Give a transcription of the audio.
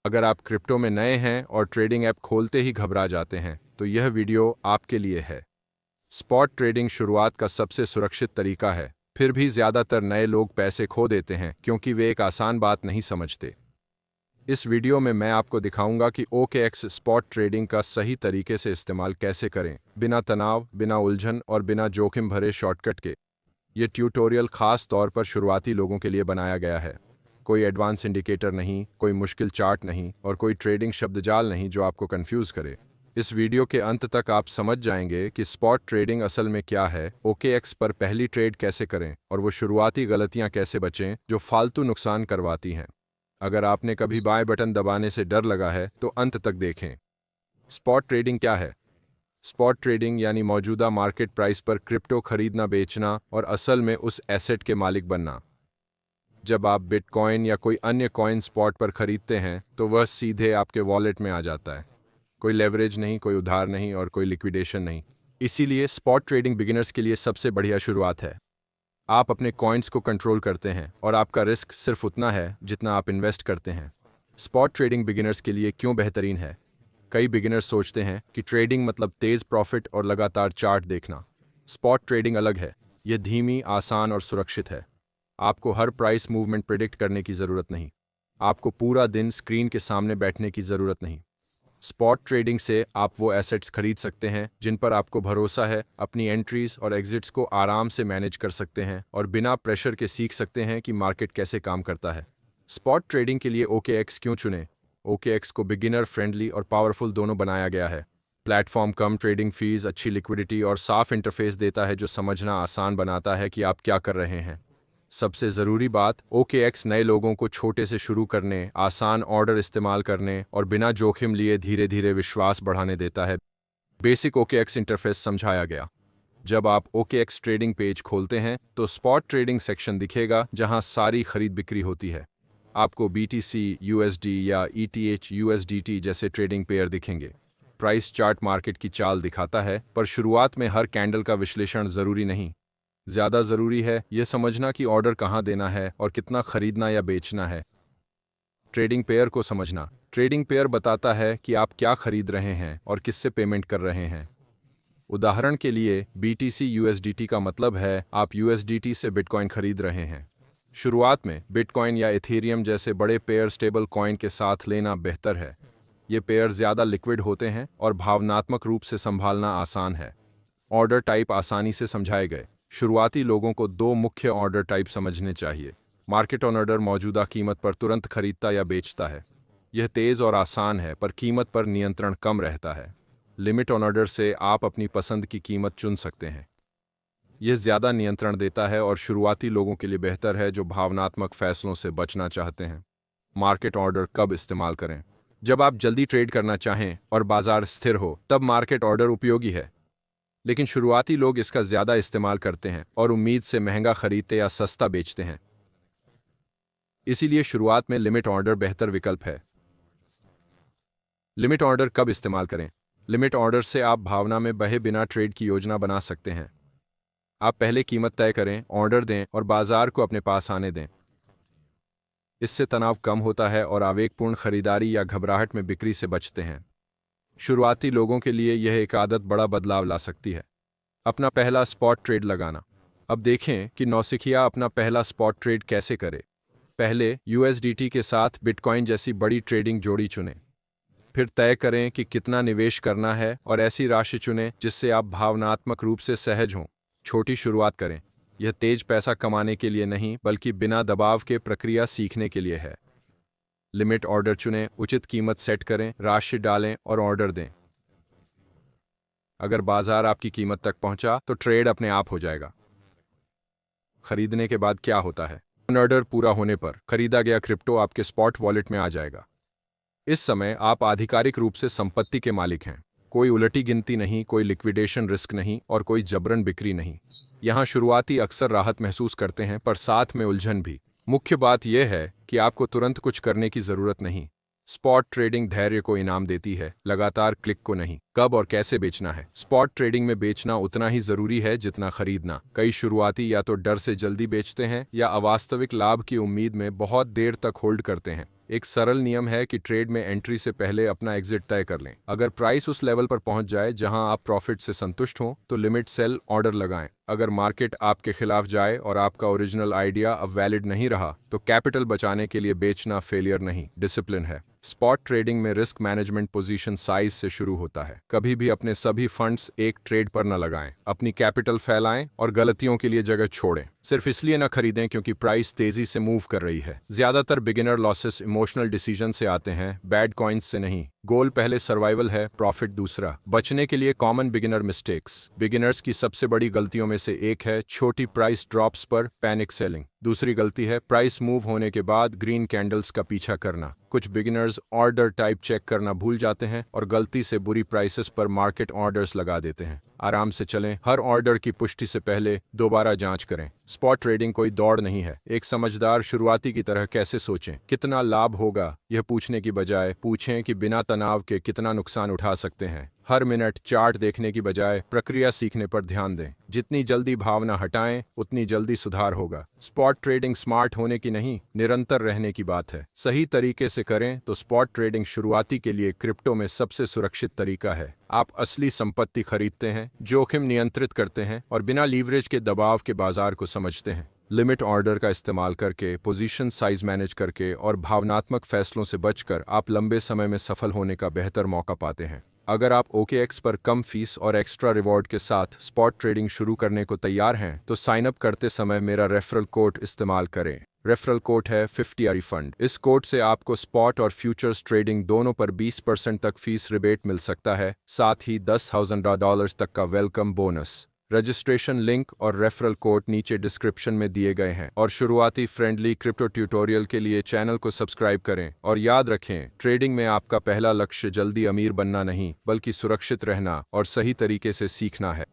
अगर आप क्रिप्टो में नए हैं और ट्रेडिंग ऐप खोलते ही घबरा जाते हैं तो यह वीडियो आपके लिए है। स्पॉट ट्रेडिंग शुरुआत का सबसे सुरक्षित तरीका है, फिर भी ज़्यादातर नए लोग पैसे खो देते हैं क्योंकि वे एक आसान बात नहीं समझते। इस वीडियो में मैं आपको दिखाऊंगा कि OKX स्पॉट ट्रेडिंग का सही तरीके से इस्तेमाल कैसे करें, बिना तनाव, बिना उलझन और बिना जोखिम भरे शॉर्टकट के। ये ट्यूटोरियल खास तौर पर शुरुआती लोगों के लिए बनाया गया है। कोई एडवांस इंडिकेटर नहीं, कोई मुश्किल चार्ट नहीं और कोई ट्रेडिंग शब्दजाल नहीं जो आपको कंफ्यूज करे। इस वीडियो के अंत तक आप समझ जाएंगे कि स्पॉट ट्रेडिंग असल में क्या है, OKX पर पहली ट्रेड कैसे करें और वो शुरुआती गलतियां कैसे बचें जो फालतू नुकसान करवाती हैं। अगर आपने कभी बाएं बटन दबाने से डर लगा है तो अंत तक देखें। स्पॉट ट्रेडिंग क्या है? स्पॉट ट्रेडिंग यानी मौजूदा मार्केट प्राइस पर क्रिप्टो खरीदना बेचना और असल में उस एसेट के मालिक बनना। जब आप बिटकॉइन या कोई अन्य कॉइन स्पॉट पर खरीदते हैं तो वह सीधे आपके वॉलेट में आ जाता है। कोई लेवरेज नहीं, कोई उधार नहीं और कोई लिक्विडेशन नहीं। इसीलिए स्पॉट ट्रेडिंग बिगिनर्स के लिए सबसे बढ़िया शुरुआत है। आप अपने कॉइन्स को कंट्रोल करते हैं और आपका रिस्क सिर्फ उतना है जितना आप इन्वेस्ट करते हैं। स्पॉट ट्रेडिंग बिगिनर्स के लिए क्यों बेहतरीन है? कई बिगिनर्स सोचते हैं कि ट्रेडिंग मतलब तेज़ प्रॉफिट और लगातार चार्ट देखना। स्पॉट ट्रेडिंग अलग है। यह धीमी, आसान और सुरक्षित है। आपको हर प्राइस मूवमेंट प्रिडिक्ट करने की ज़रूरत नहीं। आपको पूरा दिन स्क्रीन के सामने बैठने की ज़रूरत नहीं। स्पॉट ट्रेडिंग से आप वो एसेट्स खरीद सकते हैं जिन पर आपको भरोसा है, अपनी एंट्रीज और एग्जिट्स को आराम से मैनेज कर सकते हैं और बिना प्रेशर के सीख सकते हैं कि मार्केट कैसे काम करता है। स्पॉट ट्रेडिंग के लिए OKX क्यों चुनें? OKX को बिगिनर फ्रेंडली और पावरफुल दोनों बनाया गया है। प्लेटफॉर्म कम ट्रेडिंग फीस, अच्छी लिक्विडिटी और साफ इंटरफेस देता है जो समझना आसान बनाता है कि आप क्या कर रहे हैं। सबसे ज़रूरी बात, OKX नए लोगों को छोटे से शुरू करने, आसान ऑर्डर इस्तेमाल करने और बिना जोखिम लिए धीरे धीरे विश्वास बढ़ाने देता है। बेसिक OKX इंटरफेस समझाया गया। जब आप OKX ट्रेडिंग पेज खोलते हैं तो स्पॉट ट्रेडिंग सेक्शन दिखेगा जहां सारी खरीद बिक्री होती है। आपको BTC, USD या ETH USDT जैसे ट्रेडिंग पेयर दिखेंगे। प्राइस चार्ट मार्केट की चाल दिखाता है, पर शुरुआत में हर कैंडल का विश्लेषण ज़रूरी नहीं। ज़्यादा ज़रूरी है यह समझना कि ऑर्डर कहाँ देना है और कितना खरीदना या बेचना है। ट्रेडिंग पेयर को समझना। ट्रेडिंग पेयर बताता है कि आप क्या खरीद रहे हैं और किससे पेमेंट कर रहे हैं। उदाहरण के लिए BTC USDT का मतलब है आप USDT से बिटकॉइन खरीद रहे हैं। शुरुआत में बिटकॉइन या इथेरियम जैसे बड़े पेयर स्टेबल कॉइन के साथ लेना बेहतर है। ये पेयर ज़्यादा लिक्विड होते हैं और भावनात्मक रूप से संभालना आसान है। ऑर्डर टाइप आसानी से समझाए गए। शुरुआती लोगों को दो मुख्य ऑर्डर टाइप समझने चाहिए। मार्केट ऑन ऑर्डर मौजूदा कीमत पर तुरंत खरीदता या बेचता है। यह तेज़ और आसान है पर कीमत पर नियंत्रण कम रहता है। लिमिट ऑन ऑर्डर से आप अपनी पसंद की कीमत चुन सकते हैं। यह ज़्यादा नियंत्रण देता है और शुरुआती लोगों के लिए बेहतर है जो भावनात्मक फैसलों से बचना चाहते हैं। मार्केट ऑर्डर कब इस्तेमाल करें? जब आप जल्दी ट्रेड करना चाहें और बाजार स्थिर हो तब मार्केट ऑर्डर उपयोगी है। लेकिन शुरुआती लोग इसका ज़्यादा इस्तेमाल करते हैं और उम्मीद से महंगा खरीदते या सस्ता बेचते हैं। इसीलिए शुरुआत में लिमिट ऑर्डर बेहतर विकल्प है। लिमिट ऑर्डर कब इस्तेमाल करें? लिमिट ऑर्डर से आप भावना में बहे बिना ट्रेड की योजना बना सकते हैं। आप पहले कीमत तय करें, ऑर्डर दें और बाजार को अपने पास आने दें। इससे तनाव कम होता है और आवेगपूर्ण खरीदारी या घबराहट में बिक्री से बचते हैं। शुरुआती लोगों के लिए यह एक आदत बड़ा बदलाव ला सकती है। अपना पहला स्पॉट ट्रेड लगाना। अब देखें कि नौसिखिया अपना पहला स्पॉट ट्रेड कैसे करे। पहले USDT के साथ बिटकॉइन जैसी बड़ी ट्रेडिंग जोड़ी चुनें। फिर तय करें कि कितना निवेश करना है और ऐसी राशि चुनें जिससे आप भावनात्मक रूप से सहज हों। छोटी शुरुआत करें। यह तेज पैसा कमाने के लिए नहीं बल्कि बिना दबाव के प्रक्रिया सीखने के लिए है। लिमिट ऑर्डर चुनें, उचित कीमत सेट करें, राशि डालें और ऑर्डर दें। अगर बाजार आपकी कीमत तक पहुंचा तो ट्रेड अपने आप हो जाएगा। खरीदने के बाद क्या होता है? ऑर्डर पूरा होने पर खरीदा गया क्रिप्टो आपके स्पॉट वॉलेट में आ जाएगा। इस समय आप आधिकारिक रूप से संपत्ति के मालिक हैं। कोई उलटी गिनती नहीं, कोई लिक्विडेशन रिस्क नहीं और कोई जबरन बिक्री नहीं। यहाँ शुरुआती अक्सर राहत महसूस करते हैं पर साथ में उलझन भी। मुख्य बात यह है कि आपको तुरंत कुछ करने की ज़रूरत नहीं। स्पॉट ट्रेडिंग धैर्य को इनाम देती है, लगातार क्लिक को नहीं। कब और कैसे बेचना है? स्पॉट ट्रेडिंग में बेचना उतना ही ज़रूरी है जितना खरीदना। कई शुरुआती या तो डर से जल्दी बेचते हैं या अवास्तविक लाभ की उम्मीद में बहुत देर तक होल्ड करते हैं। एक सरल नियम है कि ट्रेड में एंट्री से पहले अपना एग्जिट तय कर लें। अगर प्राइस उस लेवल पर पहुंच जाए जहां आप प्रॉफिट से संतुष्ट हों तो लिमिट सेल ऑर्डर लगाएं। अगर मार्केट आपके खिलाफ जाए और आपका ओरिजिनल आइडिया अब वैलिड नहीं रहा तो कैपिटल बचाने के लिए बेचना फेलियर नहीं, डिसिप्लिन है। स्पॉट ट्रेडिंग में रिस्क मैनेजमेंट पोजीशन साइज से शुरू होता है। कभी भी अपने सभी फंड्स एक ट्रेड पर न लगाएं, अपनी कैपिटल फैलाएं और गलतियों के लिए जगह छोड़ें। सिर्फ इसलिए न खरीदें क्योंकि प्राइस तेजी से मूव कर रही है। ज्यादातर बिगिनर लॉसेस इमोशनल डिसीजन से आते हैं, बैड कॉइन्स से नहीं। गोल पहले सर्वाइवल है, प्रॉफिट दूसरा। बचने के लिए कॉमन बिगिनर मिस्टेक्स। बिगिनर्स की सबसे बड़ी गलतियों में से एक है छोटी प्राइस ड्रॉप्स पर पैनिक सेलिंग। दूसरी गलती है प्राइस मूव होने के बाद ग्रीन कैंडल्स का पीछा करना। कुछ बिगिनर्स ऑर्डर टाइप चेक करना भूल जाते हैं और गलती से बुरी प्राइसेस पर मार्केट ऑर्डर्स लगा देते हैं। आराम से चलें, हर ऑर्डर की पुष्टि से पहले दोबारा जांच करें। स्पॉट ट्रेडिंग कोई दौड़ नहीं है। एक समझदार शुरुआती की तरह कैसे सोचें, कितना लाभ होगा यह पूछने की बजाय पूछें कि बिना तनाव के कितना नुकसान उठा सकते हैं। हर मिनट चार्ट देखने की बजाय प्रक्रिया सीखने पर ध्यान दें। जितनी जल्दी भावना हटाएं उतनी जल्दी सुधार होगा। स्पॉट ट्रेडिंग स्मार्ट होने की नहीं, निरंतर रहने की बात है। सही तरीके से करें तो स्पॉट ट्रेडिंग शुरुआती के लिए क्रिप्टो में सबसे सुरक्षित तरीका है। आप असली संपत्ति खरीदते हैं, जोखिम नियंत्रित करते हैं और बिना लीवरेज के दबाव के बाजार को समझते हैं। लिमिट ऑर्डर का इस्तेमाल करके, पोजीशन साइज मैनेज करके और भावनात्मक फैसलों से बचकर आप लंबे समय में सफल होने का बेहतर मौका पाते हैं। अगर आप OKX पर कम फीस और एक्स्ट्रा रिवॉर्ड के साथ स्पॉट ट्रेडिंग शुरू करने को तैयार हैं तो साइन अप करते समय मेरा रेफरल कोड इस्तेमाल करें। रेफरल कोड है 50 रिफंड। इस कोड से आपको स्पॉट और फ्यूचर्स ट्रेडिंग दोनों पर 20% तक फीस रिबेट मिल सकता है, साथ ही $10,000 तक का वेलकम बोनस। रजिस्ट्रेशन लिंक और रेफरल कोड नीचे डिस्क्रिप्शन में दिए गए हैं। और शुरुआती फ्रेंडली क्रिप्टो ट्यूटोरियल के लिए चैनल को सब्सक्राइब करें। और याद रखें, ट्रेडिंग में आपका पहला लक्ष्य जल्दी अमीर बनना नहीं बल्कि सुरक्षित रहना और सही तरीके से सीखना है।